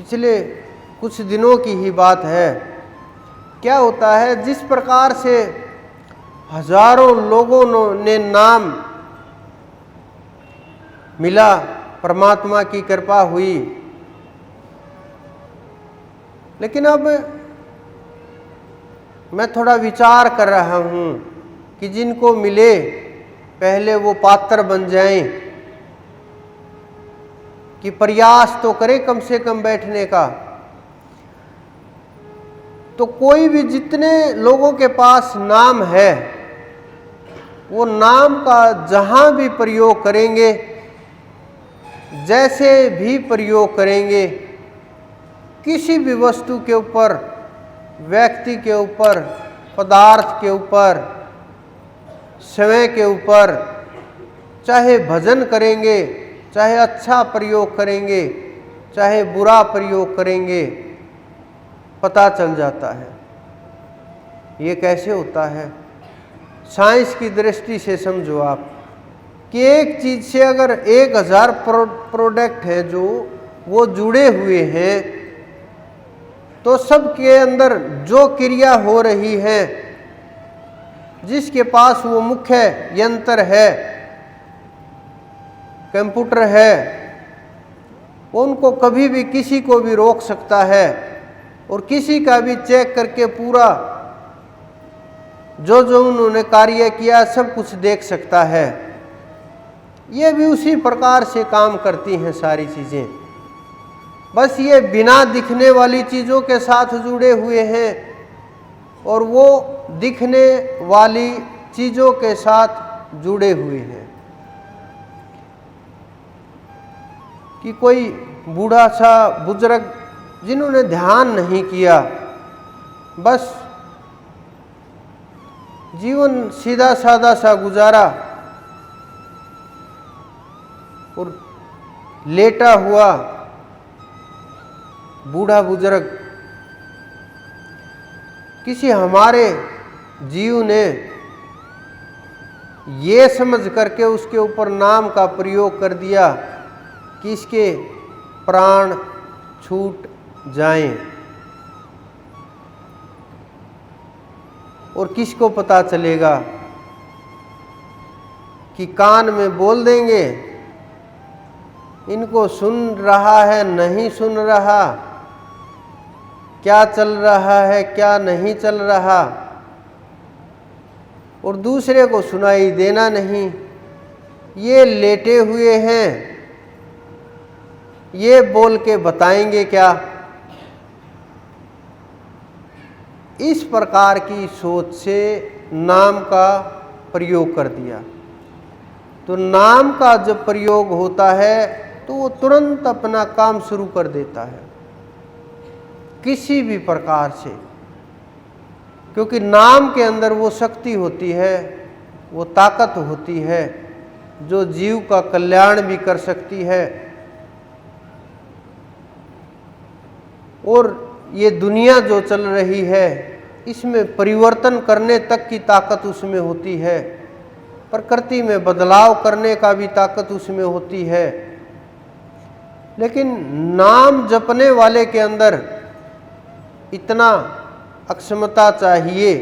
पिछले कुछ दिनों की ही बात है। क्या होता है, जिस प्रकार से हजारों लोगों ने नाम मिला, परमात्मा की कृपा हुई, लेकिन अब मैं थोड़ा विचार कर रहा हूँ कि जिनको मिले पहले वो पात्र बन जाएं, कि प्रयास तो करें कम से कम बैठने का। तो कोई भी, जितने लोगों के पास नाम है, वो नाम का जहाँ भी प्रयोग करेंगे, जैसे भी प्रयोग करेंगे, किसी भी वस्तु के ऊपर, व्यक्ति के ऊपर, पदार्थ के ऊपर, समय के ऊपर, चाहे भजन करेंगे, चाहे अच्छा प्रयोग करेंगे, चाहे बुरा प्रयोग करेंगे, पता चल जाता है। ये कैसे होता है? साइंस की दृष्टि से समझो आप कि एक चीज से अगर 1000 प्रोडक्ट है जो वो जुड़े हुए हैं, तो सबके अंदर जो क्रिया हो रही है, जिसके पास वो मुख्य यंत्र है, कंप्यूटर है, वो उनको कभी भी किसी को भी रोक सकता है और किसी का भी चेक करके पूरा जो जो उन्होंने कार्य किया सब कुछ देख सकता है। ये भी उसी प्रकार से काम करती हैं सारी चीज़ें, बस ये बिना दिखने वाली चीज़ों के साथ जुड़े हुए हैं और वो दिखने वाली चीज़ों के साथ जुड़े हुए हैं। कि कोई बूढ़ा सा बुजुर्ग जिन्होंने ध्यान नहीं किया, बस जीवन सीधा साधा सा गुजारा और लेटा हुआ बूढ़ा बुजुर्ग, किसी हमारे जीव ने ये समझ करके उसके ऊपर नाम का प्रयोग कर दिया कि इसके प्राण छूट जाएं, और किसको पता चलेगा कि कान में बोल देंगे, इनको सुन रहा है नहीं सुन रहा, क्या चल रहा है क्या नहीं चल रहा, और दूसरे को सुनाई देना नहीं। ये लेटे हुए हैं, ये बोल के बताएंगे क्या? इस प्रकार की सोच से नाम का प्रयोग कर दिया। तो नाम का जब प्रयोग होता है तो वो तुरंत अपना काम शुरू कर देता है, किसी भी प्रकार से, क्योंकि नाम के अंदर वो शक्ति होती है, वो ताकत होती है जो जीव का कल्याण भी कर सकती है। और ये दुनिया जो चल रही है, इसमें परिवर्तन करने तक की ताकत उसमें होती है, प्रकृति में बदलाव करने का भी ताकत उसमें होती है। लेकिन नाम जपने वाले के अंदर इतना अक्षमता चाहिए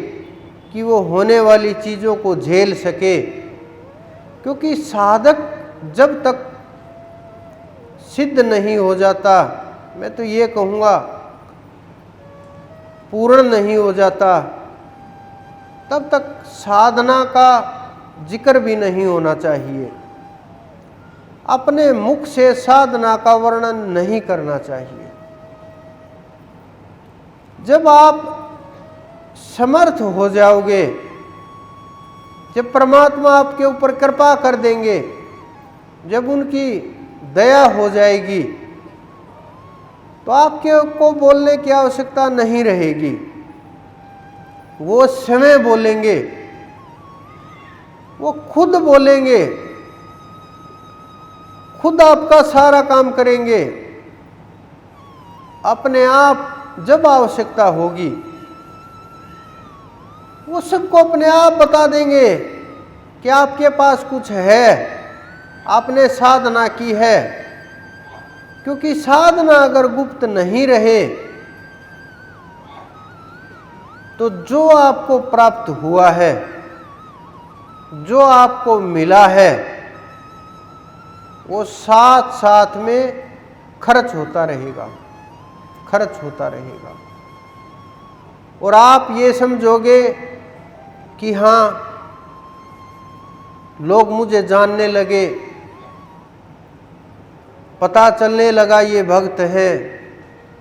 कि वो होने वाली चीज़ों को झेल सके, क्योंकि साधक जब तक सिद्ध नहीं हो जाता, मैं तो ये कहूँगा पूर्ण नहीं हो जाता, तब तक साधना का जिक्र भी नहीं होना चाहिए। अपने मुख से साधना का वर्णन नहीं करना चाहिए। जब आप समर्थ हो जाओगे, जब परमात्मा आपके ऊपर कृपा कर देंगे, जब उनकी दया हो जाएगी, तो आपके को बोलने की आवश्यकता नहीं रहेगी। वो समय बोलेंगे, वो खुद बोलेंगे, खुद आपका सारा काम करेंगे। अपने आप जब आवश्यकता होगी वो सबको अपने आप बता देंगे कि आपके पास कुछ है, आपने साधना की है, क्योंकि साधना अगर गुप्त नहीं रहे तो जो आपको प्राप्त हुआ है, जो आपको मिला है, वो साथ साथ में खर्च होता रहेगा, खर्च होता रहेगा। और आप ये समझोगे कि हाँ, लोग मुझे जानने लगे, पता चलने लगा ये भक्त हैं,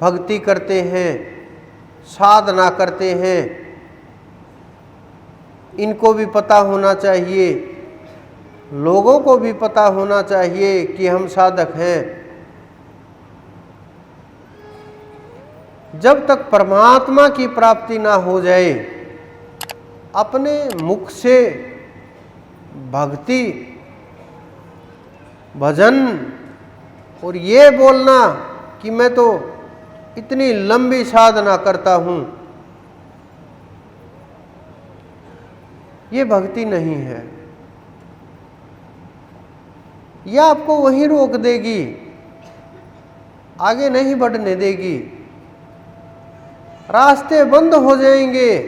भक्ति करते हैं, साधना करते हैं, इनको भी पता होना चाहिए, लोगों को भी पता होना चाहिए कि हम साधक हैं। जब तक परमात्मा की प्राप्ति ना हो जाए, अपने मुख से भक्ति, भजन और ये बोलना कि मैं तो इतनी लंबी साधना करता हूं, ये भक्ति नहीं है। यह आपको वहीं रोक देगी, आगे नहीं बढ़ने देगी, रास्ते बंद हो जाएंगे,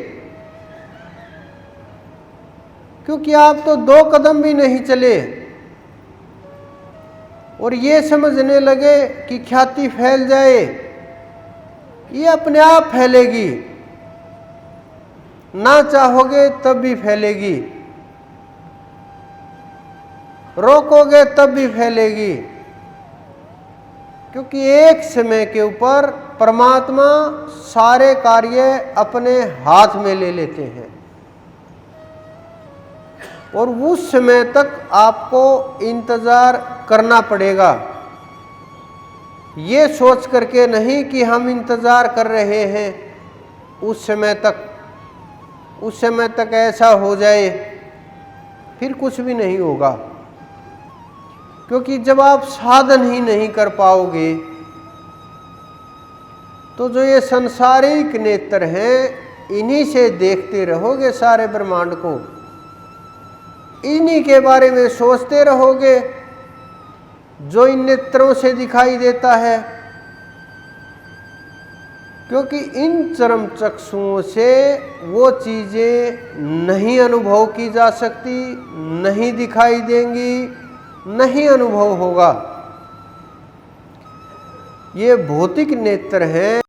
क्योंकि आप तो 2 कदम भी नहीं चले और ये समझने लगे कि ख्याति फैल जाए, ये अपने आप फैलेगी, ना चाहोगे तब भी फैलेगी, रोकोगे तब भी फैलेगी, क्योंकि एक समय के ऊपर परमात्मा सारे कार्य अपने हाथ में ले लेते हैं और उस समय तक आपको इंतजार करना पड़ेगा। ये सोच करके नहीं कि हम इंतजार कर रहे हैं उस समय तक ऐसा हो जाए, फिर कुछ भी नहीं होगा। क्योंकि जब आप साधन ही नहीं कर पाओगे तो जो ये संसारिक नेत्र हैं, इन्हीं से देखते रहोगे सारे ब्रह्मांड को, इन्हीं के बारे में सोचते रहोगे जो इन नेत्रों से दिखाई देता है। क्योंकि इन चरम चक्षुओं से वो चीजें नहीं अनुभव की जा सकती, नहीं दिखाई देंगी, नहीं अनुभव होगा। ये भौतिक नेत्र हैं,